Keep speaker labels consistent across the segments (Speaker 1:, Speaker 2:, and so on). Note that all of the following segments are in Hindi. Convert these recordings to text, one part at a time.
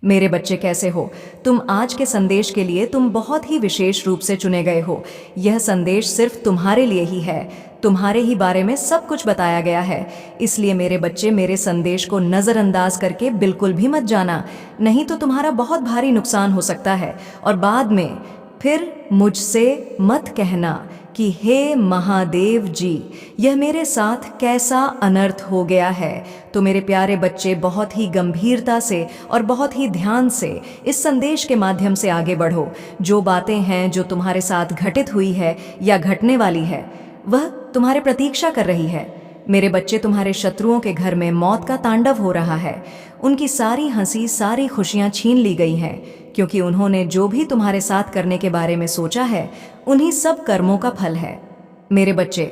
Speaker 1: मेरे बच्चे कैसे हो? तुम आज के संदेश के लिए तुम बहुत ही विशेष रूप से चुने गए हो। यह संदेश सिर्फ तुम्हारे लिए ही है। तुम्हारे ही बारे में सब कुछ बताया गया है। इसलिए मेरे बच्चे, मेरे संदेश को नज़रअंदाज करके बिल्कुल भी मत जाना, नहीं तो तुम्हारा बहुत भारी नुकसान हो सकता है। और बाद में फिर मुझसे मत कहना कि हे महादेव जी, यह मेरे साथ कैसा अनर्थ हो गया है। तो मेरे प्यारे बच्चे, बहुत ही गंभीरता से और बहुत ही ध्यान से इस संदेश के माध्यम से आगे बढ़ो। जो बातें हैं जो तुम्हारे साथ घटित हुई है या घटने वाली है, वह तुम्हारे प्रतीक्षा कर रही है। मेरे बच्चे, तुम्हारे शत्रुओं के घर में मौत का तांडव हो रहा है। उनकी सारी हंसी, सारी खुशियां छीन ली गई हैं, क्योंकि उन्होंने जो भी तुम्हारे साथ करने के बारे में सोचा है, उन्हीं सब कर्मों का फल है। मेरे बच्चे,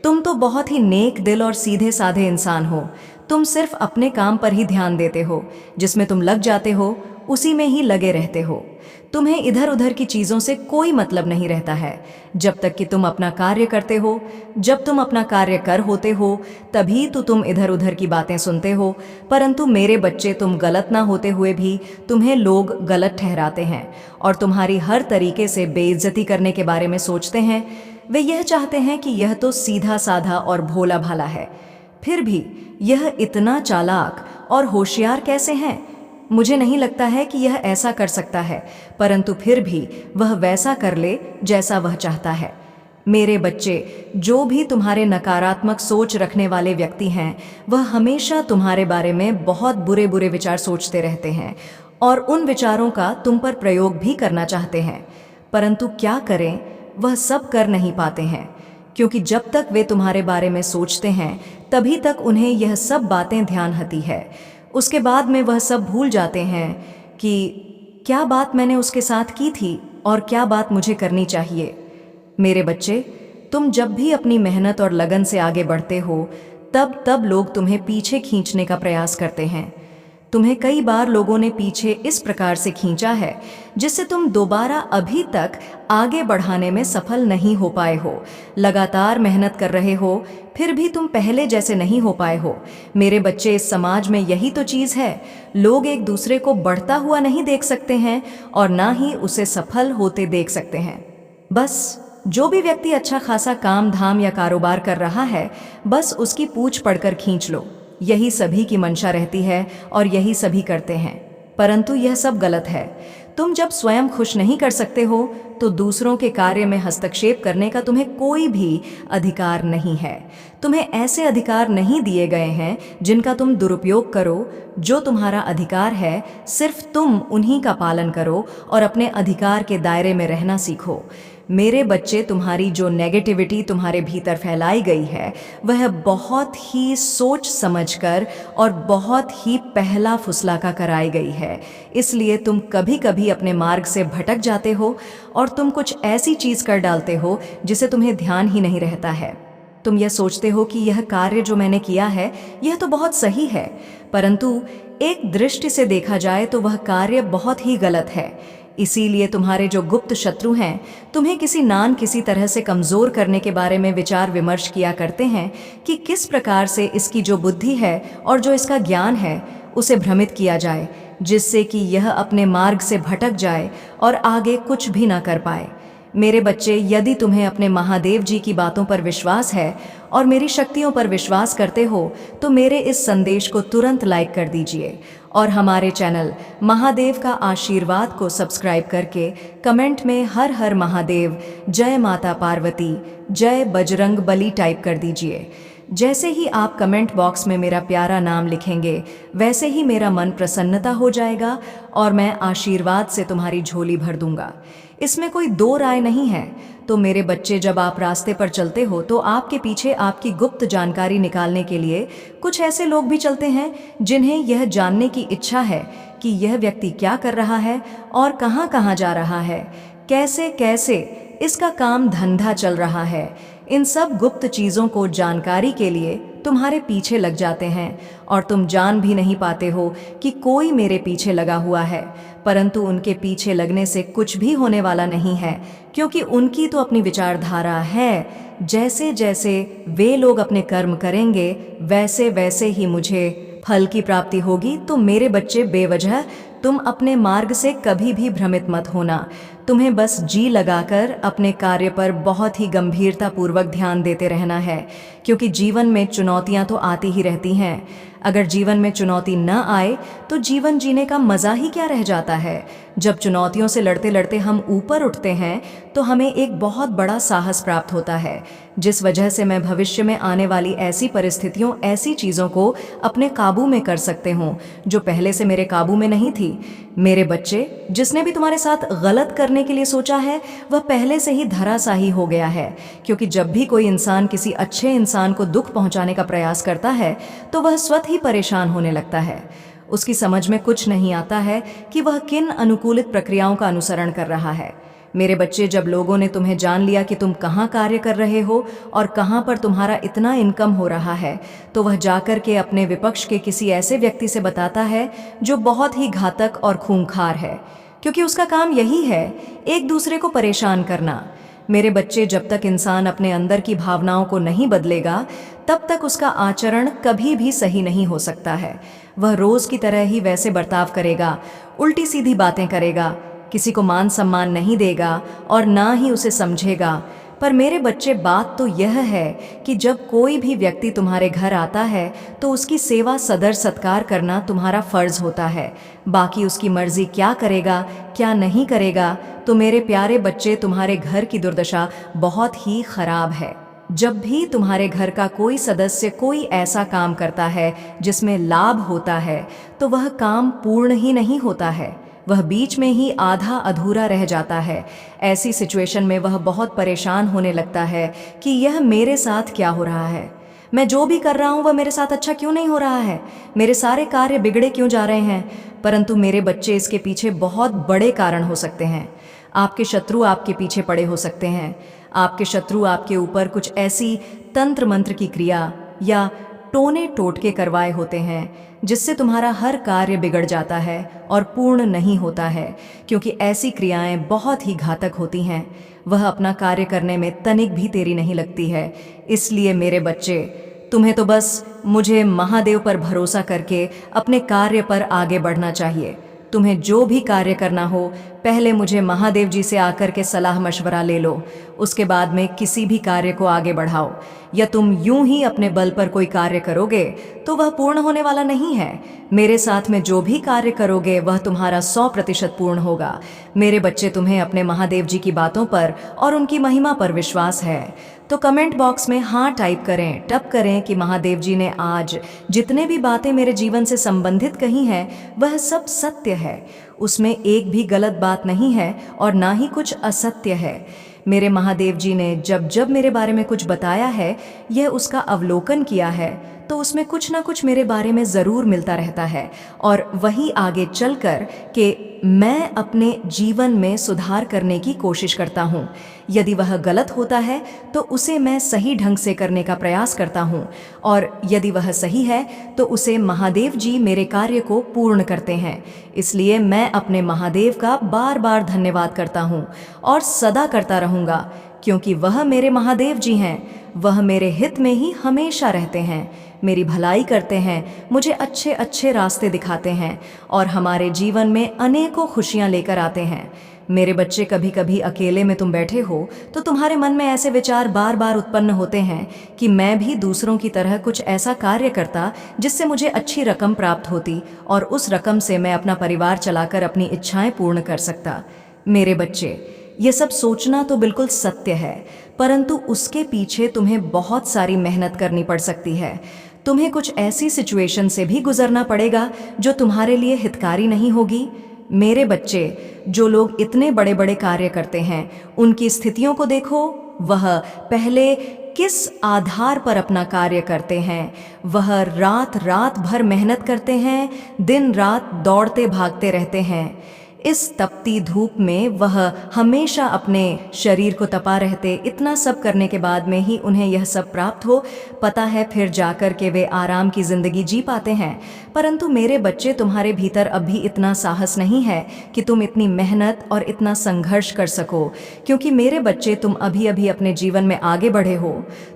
Speaker 1: तुम तो बहुत ही नेक दिल और सीधे साधे इंसान हो। तुम सिर्फ अपने काम पर ही ध्यान देते हो। जिसमें तुम लग जाते हो उसी में ही लगे रहते हो। तुम्हें इधर उधर की चीज़ों से कोई मतलब नहीं रहता है। जब तक कि तुम अपना कार्य करते हो, जब तुम अपना कार्य कर होते हो, तभी तो तुम इधर उधर की बातें सुनते हो। परंतु मेरे बच्चे, तुम गलत ना होते हुए भी तुम्हें लोग गलत ठहराते हैं और तुम्हारी हर तरीके से बेइज्जती करने के बारे में सोचते हैं। वे यह चाहते हैं कि यह तो सीधा साधा और भोला भाला है, फिर भी यह इतना चालाक और होशियार कैसे हैं? मुझे नहीं लगता है कि यह ऐसा कर सकता है, परंतु फिर भी वह वैसा कर ले जैसा वह चाहता है। मेरे बच्चे, जो भी तुम्हारे नकारात्मक सोच रखने वाले व्यक्ति हैं, वह हमेशा तुम्हारे बारे में बहुत बुरे बुरे विचार सोचते रहते हैं और उन विचारों का तुम पर प्रयोग भी करना चाहते हैं। परंतु क्या करें, वह सब कर नहीं पाते हैं, क्योंकि जब तक वे तुम्हारे बारे में सोचते हैं तभी तक उन्हें यह सब बातें ध्यान आती है। उसके बाद में वह सब भूल जाते हैं कि क्या बात मैंने उसके साथ की थी और क्या बात मुझे करनी चाहिए। मेरे बच्चे, तुम जब भी अपनी मेहनत और लगन से आगे बढ़ते हो, तब लोग तुम्हें पीछे खींचने का प्रयास करते हैं। तुम्हें कई बार लोगों ने पीछे इस प्रकार से खींचा है जिससे तुम दोबारा अभी तक आगे बढ़ाने में सफल नहीं हो पाए हो। लगातार मेहनत कर रहे हो, फिर भी तुम पहले जैसे नहीं हो पाए हो। मेरे बच्चे, इस समाज में यही तो चीज़ है। लोग एक दूसरे को बढ़ता हुआ नहीं देख सकते हैं और ना ही उसे सफल होते देख सकते हैं। बस जो भी व्यक्ति अच्छा खासा काम धाम या कारोबार कर रहा है, बस उसकी पूंछ पड़कर खींच लो। यही सभी की मंशा रहती है और यही सभी करते हैं, परंतु यह सब गलत है। तुम जब स्वयं खुश नहीं कर सकते हो तो दूसरों के कार्य में हस्तक्षेप करने का तुम्हें कोई भी अधिकार नहीं है। तुम्हें ऐसे अधिकार नहीं दिए गए हैं जिनका तुम दुरुपयोग करो। जो तुम्हारा अधिकार है, सिर्फ तुम उन्हीं का पालन करो और अपने अधिकार के दायरे में रहना सीखो। मेरे बच्चे, तुम्हारी जो नेगेटिविटी तुम्हारे भीतर फैलाई गई है, वह बहुत ही सोच समझकर और बहुत ही पहला फुसलाका कराई गई है। इसलिए तुम कभी कभी अपने मार्ग से भटक जाते हो और तुम कुछ ऐसी चीज़ कर डालते हो जिसे तुम्हें ध्यान ही नहीं रहता है। तुम यह सोचते हो कि यह कार्य जो मैंने किया है, यह तो बहुत सही है, परंतु एक दृष्टि से देखा जाए तो वह कार्य बहुत ही गलत है। इसीलिए तुम्हारे जो गुप्त शत्रु हैं, तुम्हें किसी तरह से कमज़ोर करने के बारे में विचार विमर्श किया करते हैं कि किस प्रकार से इसकी जो बुद्धि है और जो इसका ज्ञान है, उसे भ्रमित किया जाए, जिससे कि यह अपने मार्ग से भटक जाए और आगे कुछ भी ना कर पाए। मेरे बच्चे, यदि तुम्हें अपने महादेव जी की बातों पर विश्वास है और मेरी शक्तियों पर विश्वास करते हो, तो मेरे इस संदेश को तुरंत लाइक कर दीजिए और हमारे चैनल महादेव का आशीर्वाद को सब्सक्राइब करके कमेंट में हर हर महादेव, जय माता पार्वती, जय बजरंग बली टाइप कर दीजिए। जैसे ही आप कमेंट बॉक्स में मेरा प्यारा नाम लिखेंगे, वैसे ही मेरा मन प्रसन्नता हो जाएगा और मैं आशीर्वाद से तुम्हारी झोली भर दूंगा। इसमें कोई दो राय नहीं है। तो मेरे बच्चे, जब आप रास्ते पर चलते हो तो आपके पीछे आपकी गुप्त जानकारी निकालने के लिए कुछ ऐसे लोग भी चलते हैं जिन्हें यह जानने की इच्छा है कि यह व्यक्ति क्या कर रहा है और कहाँ कहाँ जा रहा है, कैसे कैसे इसका काम धंधा चल रहा है। इन सब गुप्त चीज़ों को जानकारी के लिए तुम्हारे पीछे लग जाते हैं और तुम जान भी नहीं पाते हो कि कोई मेरे पीछे लगा हुआ है, परंतु उनके पीछे लगने से कुछ भी होने वाला नहीं है, क्योंकि उनकी तो अपनी विचारधारा है। जैसे जैसे वे लोग अपने कर्म करेंगे, वैसे वैसे ही मुझे फल की प्राप्ति होगी। तो मेरे बच्चे, बेवजह तुम अपने मार्ग से कभी भी भ्रमित मत होना। तुम्हें बस जी लगाकर अपने कार्य पर बहुत ही गंभीरतापूर्वक ध्यान देते रहना है, क्योंकि जीवन में चुनौतियां तो आती ही रहती हैं। अगर जीवन में चुनौती न आए तो जीवन जीने का मज़ा ही क्या रह जाता है। जब चुनौतियों से लड़ते लड़ते हम ऊपर उठते हैं तो हमें एक बहुत बड़ा साहस प्राप्त होता है, जिस वजह से मैं भविष्य में आने वाली ऐसी परिस्थितियों, ऐसी चीज़ों को अपने काबू में कर सकते हूँ जो पहले से मेरे काबू में नहीं थी। मेरे बच्चे, जिसने भी तुम्हारे साथ गलत करने के लिए सोचा है वह पहले से ही धराशायी हो गया है, क्योंकि जब भी कोई इंसान किसी अच्छे इंसान को दुख पहुंचाने का प्रयास करता है तो वह स्वतः ही परेशान होने लगता है। उसकी समझ में कुछ नहीं आता है कि वह किन अनुकूलित प्रक्रियाओं का अनुसरण कर रहा है। मेरे बच्चे, जब लोगों ने तुम्हें जान लिया कि तुम कहाँ कार्य कर रहे हो और कहाँ पर तुम्हारा इतना इनकम हो रहा है, तो वह जाकर के अपने विपक्ष के किसी ऐसे व्यक्ति से बताता है जो बहुत ही घातक और खूंखार है, क्योंकि उसका काम यही है, एक दूसरे को परेशान करना। मेरे बच्चे, जब तक इंसान अपने अंदर की भावनाओं को नहीं बदलेगा तब तक उसका आचरण कभी भी सही नहीं हो सकता है। वह रोज की तरह ही वैसे बर्ताव करेगा, उल्टी सीधी बातें करेगा, किसी को मान सम्मान नहीं देगा और ना ही उसे समझेगा। पर मेरे बच्चे, बात तो यह है कि जब कोई भी व्यक्ति तुम्हारे घर आता है तो उसकी सेवा, सदर सत्कार करना तुम्हारा फर्ज होता है। बाकी उसकी मर्जी क्या करेगा क्या नहीं करेगा, तो मेरे प्यारे बच्चे, तुम्हारे घर की दुर्दशा बहुत ही खराब है। जब भी तुम्हारे घर का कोई सदस्य कोई ऐसा काम करता है जिसमें लाभ होता है तो वह काम पूर्ण ही नहीं होता है, वह बीच में ही आधा अधूरा रह जाता है। ऐसी सिचुएशन में वह बहुत परेशान होने लगता है कि यह मेरे साथ क्या हो रहा है, मैं जो भी कर रहा हूँ वह मेरे साथ अच्छा क्यों नहीं हो रहा है, मेरे सारे कार्य बिगड़े क्यों जा रहे हैं। परंतु मेरे बच्चे, इसके पीछे बहुत बड़े कारण हो सकते हैं। आपके शत्रु आपके पीछे पड़े हो सकते हैं। आपके शत्रु आपके ऊपर कुछ ऐसी तंत्र मंत्र की क्रिया या टोने टोटके करवाए होते हैं जिससे तुम्हारा हर कार्य बिगड़ जाता है और पूर्ण नहीं होता है, क्योंकि ऐसी क्रियाएं बहुत ही घातक होती हैं। वह अपना कार्य करने में तनिक भी देरी नहीं लगती है। इसलिए मेरे बच्चे, तुम्हें तो बस मुझे महादेव पर भरोसा करके अपने कार्य पर आगे बढ़ना चाहिए। तुम्हें जो भी कार्य करना हो, पहले मुझे महादेव जी से आकर के सलाह मशवरा ले लो, उसके बाद में किसी भी कार्य को आगे बढ़ाओ। या तुम यूं ही अपने बल पर कोई कार्य करोगे तो वह पूर्ण होने वाला नहीं है। मेरे साथ में जो भी कार्य करोगे वह तुम्हारा 100% पूर्ण होगा। मेरे बच्चे, तुम्हें अपने महादेव जी की बातों पर और उनकी महिमा पर विश्वास है तो कमेंट बॉक्स में हाँ टाइप करें, टप करें कि महादेव जी ने आज जितने भी बातें मेरे जीवन से संबंधित कही हैं वह सब सत्य है, उसमें एक भी गलत बात नहीं है और ना ही कुछ असत्य है। मेरे महादेव जी ने जब जब मेरे बारे में कुछ बताया है, यह उसका अवलोकन किया है, तो उसमें कुछ ना कुछ मेरे बारे में ज़रूर मिलता रहता है और वही आगे चलकर कि मैं अपने जीवन में सुधार करने की कोशिश करता हूँ। यदि वह गलत होता है तो उसे मैं सही ढंग से करने का प्रयास करता हूँ और यदि वह सही है तो उसे महादेव जी मेरे कार्य को पूर्ण करते हैं। इसलिए मैं अपने महादेव का बार बार धन्यवाद करता हूँ और सदा करता रहूँगा, क्योंकि वह मेरे महादेव जी हैं। वह मेरे हित में ही हमेशा रहते हैं, मेरी भलाई करते हैं, मुझे अच्छे अच्छे रास्ते दिखाते हैं और हमारे जीवन में अनेकों खुशियाँ लेकर आते हैं। मेरे बच्चे, कभी कभी अकेले में तुम बैठे हो तो तुम्हारे मन में ऐसे विचार बार बार उत्पन्न होते हैं कि मैं भी दूसरों की तरह कुछ ऐसा कार्य करता जिससे मुझे अच्छी रकम प्राप्त होती और उस रकम से मैं अपना परिवार चलाकर अपनी इच्छाएं पूर्ण कर सकता। मेरे बच्चे, ये सब सोचना तो बिल्कुल सत्य है, परंतु उसके पीछे तुम्हें बहुत सारी मेहनत करनी पड़ सकती है। तुम्हें कुछ ऐसी सिचुएशन से भी गुजरना पड़ेगा जो तुम्हारे लिए हितकारी नहीं होगी। मेरे बच्चे, जो लोग इतने बड़े बड़े कार्य करते हैं उनकी स्थितियों को देखो। वह पहले किस आधार पर अपना कार्य करते हैं। वह रात रात भर मेहनत करते हैं, दिन रात दौड़ते भागते रहते हैं। इस तपती धूप में वह हमेशा अपने शरीर को तपा रहते। इतना सब करने के बाद में ही उन्हें यह सब प्राप्त हो, पता है, फिर जाकर के वे आराम की जिंदगी जी पाते हैं। परंतु मेरे बच्चे, तुम्हारे भीतर अभी इतना साहस नहीं है कि तुम इतनी मेहनत और इतना संघर्ष कर सको, क्योंकि मेरे बच्चे, तुम अभी अभी अपने जीवन में आगे बढ़े हो,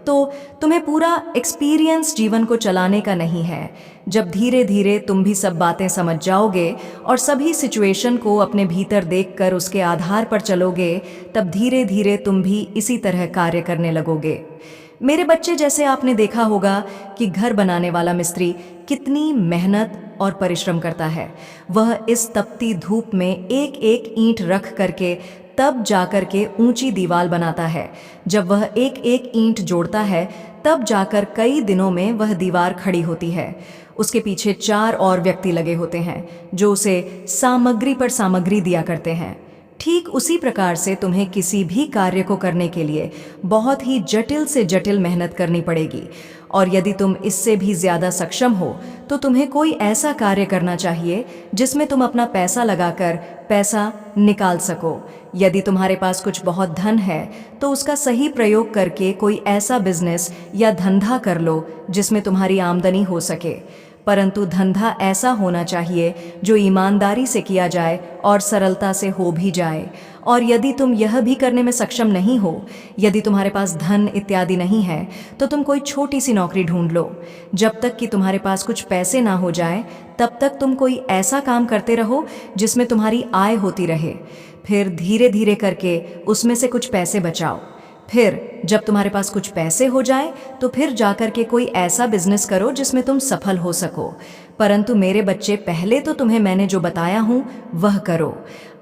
Speaker 1: तो तुम्हें पूरा एक्सपीरियंस जीवन को चलाने का नहीं है। जब धीरे धीरे तुम भी सब बातें समझ जाओगे और सभी सिचुएशन को अपने भीतर देखकर उसके आधार पर चलोगे, तब धीरे धीरे तुम भी इसी तरह कार्य करने लगोगे। मेरे बच्चे, जैसे आपने देखा होगा कि घर बनाने वाला मिस्त्री कितनी मेहनत और परिश्रम करता है। वह इस तपती धूप में एक एक ईंट रख करके तब जाकर के ऊंची दीवार बनाता है। जब वह एक एक ईंट जोड़ता है, तब जाकर कई दिनों में वह दीवार खड़ी होती है। उसके पीछे 4 और व्यक्ति लगे होते हैं जो उसे सामग्री पर सामग्री दिया करते हैं। ठीक उसी प्रकार से तुम्हें किसी भी कार्य को करने के लिए बहुत ही जटिल से जटिल मेहनत करनी पड़ेगी, और यदि तुम इससे भी ज़्यादा सक्षम हो तो तुम्हें कोई ऐसा कार्य करना चाहिए जिसमें तुम अपना पैसा लगाकर पैसा निकाल सको। यदि तुम्हारे पास कुछ बहुत धन है तो उसका सही प्रयोग करके कोई ऐसा बिजनेस या धंधा कर लो जिसमें तुम्हारी आमदनी हो सके। परंतु धंधा ऐसा होना चाहिए जो ईमानदारी से किया जाए और सरलता से हो भी जाए। और यदि तुम यह भी करने में सक्षम नहीं हो, यदि तुम्हारे पास धन इत्यादि नहीं है, तो तुम कोई छोटी सी नौकरी ढूंढ लो। जब तक कि तुम्हारे पास कुछ पैसे ना हो जाए, तब तक तुम कोई ऐसा काम करते रहो जिसमें तुम्हारी आय होती रहे। फिर धीरे धीरे करके उसमें से कुछ पैसे बचाओ। फिर जब तुम्हारे पास कुछ पैसे हो जाए तो फिर जाकर के कोई ऐसा बिजनेस करो जिसमें तुम सफल हो सको। परंतु मेरे बच्चे, पहले तो तुम्हें मैंने जो बताया हूँ वह करो।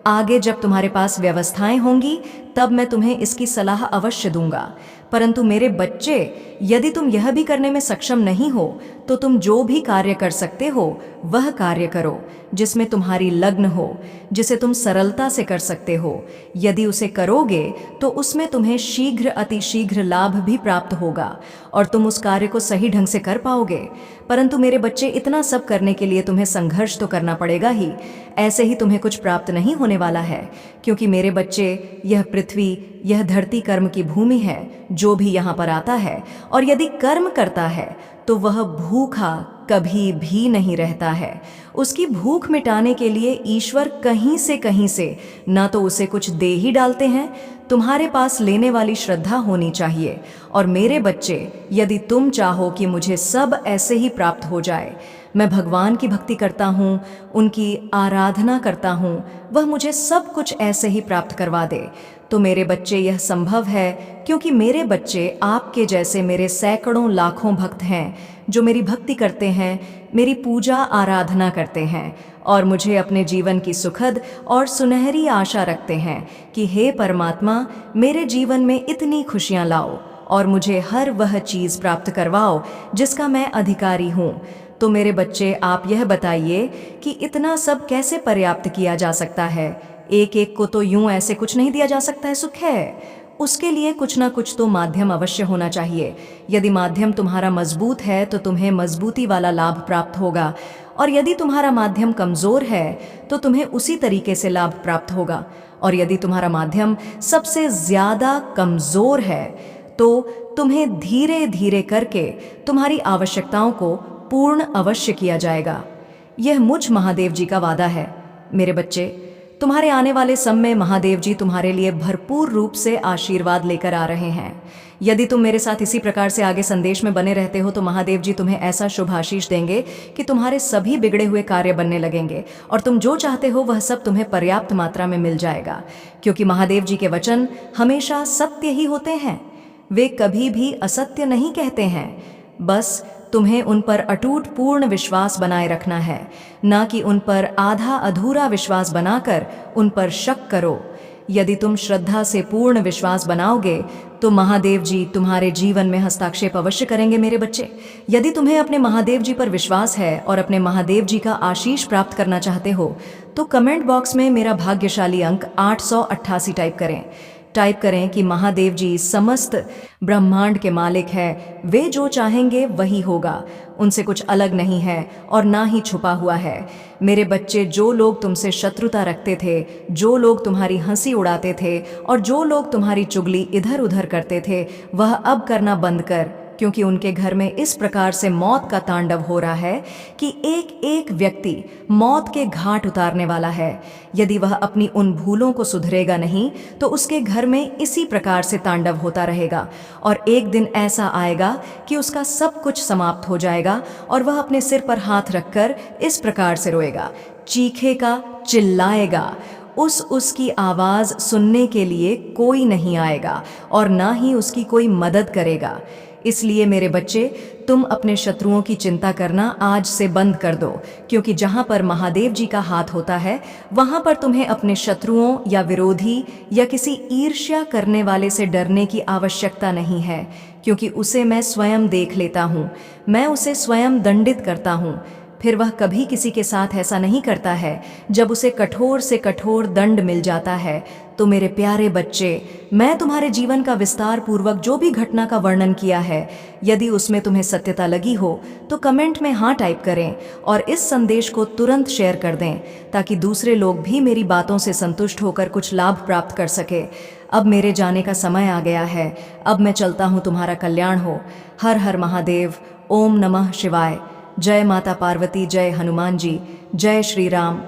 Speaker 1: आगे जब तुम्हारे पास व्यवस्थाएं होंगी तब मैं तुम्हें इसकी सलाह अवश्य दूंगा। परंतु मेरे बच्चे, यदि तुम यह भी करने में सक्षम नहीं हो तो तुम जो भी कार्य कर सकते हो वह कार्य करो जिसमें तुम्हारी लगन हो, जिसे तुम सरलता से कर सकते हो। यदि उसे करोगे तो उसमें तुम्हें शीघ्र अतिशीघ्र लाभ भी प्राप्त होगा और तुम उस कार्य को सही ढंग से कर पाओगे। परंतु मेरे बच्चे, इतना सब करने के लिए तुम्हें संघर्ष तो करना पड़ेगा ही। ऐसे ही तुम्हें कुछ प्राप्त नहीं होने वाला है, क्योंकि मेरे बच्चे, यह पृथ्वी, यह धरती कर्म की भूमि है। जो भी यहाँ पर आता है और यदि कर्म करता है तो वह भूखा कभी भी नहीं रहता है। उसकी भूख मिटाने के लिए ईश्वर कहीं से ना तो उसे कुछ दे ही डालते हैं। तुम्हारे पास लेने वाली श्रद्धा होनी चाहिए। और मेरे बच्चे, यदि तुम चाहो कि मुझे सब ऐसे ही प्राप्त हो जाए, मैं भगवान की भक्ति करता हूँ, उनकी आराधना करता हूँ, वह मुझे सब कुछ ऐसे ही प्राप्त करवा दे, तो मेरे बच्चे यह संभव है, क्योंकि मेरे बच्चे आपके जैसे मेरे सैकड़ों लाखों भक्त हैं जो मेरी भक्ति करते हैं, मेरी पूजा आराधना करते हैं और मुझे अपने जीवन की सुखद और सुनहरी आशा रखते हैं कि हे परमात्मा, मेरे जीवन में इतनी खुशियाँ लाओ और मुझे हर वह चीज़ प्राप्त करवाओ जिसका मैं अधिकारी हूँ। तो मेरे बच्चे, आप यह बताइए कि इतना सब कैसे पर्याप्त किया जा सकता है? एक एक को तो यूं ऐसे कुछ नहीं दिया जा सकता है सुख है। उसके लिए कुछ ना कुछ तो माध्यम अवश्य होना चाहिए। यदि माध्यम तुम्हारा मजबूत है तो तुम्हें मजबूती वाला लाभ प्राप्त होगा, और यदि तुम्हारा माध्यम कमज़ोर है तो तुम्हें उसी तरीके से लाभ प्राप्त होगा। और यदि तुम्हारा माध्यम सबसे ज़्यादा कमज़ोर है तो तुम्हें धीरे धीरे करके तुम्हारी आवश्यकताओं को पूर्ण अवश्य किया जाएगा। यह मुझ महादेव जी का वादा है। मेरे बच्चे, तुम्हारे आने वाले समय महादेव जी तुम्हारे लिए भरपूर रूप से आशीर्वाद लेकर आ रहे हैं। यदि तुम मेरे साथ इसी प्रकार से आगे संदेश में बने रहते हो तो महादेव जी तुम्हें ऐसा शुभ आशीष देंगे कि तुम्हारे सभी बिगड़े हुए कार्य बनने लगेंगे और तुम जो चाहते हो वह सब तुम्हें पर्याप्त मात्रा में मिल जाएगा। क्योंकि महादेव जी के वचन हमेशा सत्य ही होते हैं, वे कभी भी असत्य नहीं कहते हैं। बस तुम्हें उन पर अटूट पूर्ण विश्वास बनाए रखना है, ना कि उन पर आधा अधूरा विश्वास बनाकर उन पर शक करो। यदि तुम श्रद्धा से पूर्ण विश्वास बनाओगे तो महादेव जी तुम्हारे जीवन में हस्ताक्षेप अवश्य करेंगे। मेरे बच्चे, यदि तुम्हें अपने महादेव जी पर विश्वास है और अपने महादेव जी का आशीष प्राप्त करना चाहते हो तो कमेंट बॉक्स में मेरा भाग्यशाली अंक 888 टाइप करें कि महादेव जी समस्त ब्रह्मांड के मालिक हैं। वे जो चाहेंगे वही होगा, उनसे कुछ अलग नहीं है और ना ही छुपा हुआ है। मेरे बच्चे, जो लोग तुमसे शत्रुता रखते थे, जो लोग तुम्हारी हंसी उड़ाते थे और जो लोग तुम्हारी चुगली इधर उधर करते थे, वह अब करना बंद कर क्योंकि उनके घर में इस प्रकार से मौत का तांडव हो रहा है कि एक एक व्यक्ति मौत के घाट उतारने वाला है। यदि वह अपनी उन भूलों को सुधरेगा नहीं तो उसके घर में इसी प्रकार से तांडव होता रहेगा और एक दिन ऐसा आएगा कि उसका सब कुछ समाप्त हो जाएगा और वह अपने सिर पर हाथ रखकर इस प्रकार से रोएगा, चीखेगा, चिल्लाएगा। उसकी आवाज़ सुनने के लिए कोई नहीं आएगा और ना ही उसकी कोई मदद करेगा। इसलिए मेरे बच्चे, तुम अपने शत्रुओं की चिंता करना आज से बंद कर दो, क्योंकि जहाँ पर महादेव जी का हाथ होता है वहाँ पर तुम्हें अपने शत्रुओं या विरोधी या किसी ईर्ष्या करने वाले से डरने की आवश्यकता नहीं है, क्योंकि उसे मैं स्वयं देख लेता हूँ, मैं उसे स्वयं दंडित करता हूँ। फिर वह कभी किसी के साथ ऐसा नहीं करता है जब उसे कठोर से कठोर दंड मिल जाता है। तो मेरे प्यारे बच्चे, मैं तुम्हारे जीवन का विस्तार पूर्वक जो भी घटना का वर्णन किया है, यदि उसमें तुम्हें सत्यता लगी हो तो कमेंट में हाँ टाइप करें और इस संदेश को तुरंत शेयर कर दें, ताकि दूसरे लोग भी मेरी बातों से संतुष्ट होकर कुछ लाभ प्राप्त कर सके। अब मेरे जाने का समय आ गया है, अब मैं चलता हूँ, तुम्हारा कल्याण हो। हर हर महादेव। ओम नमः शिवाय। जय माता पार्वती, जय हनुमान जी, जय श्री राम।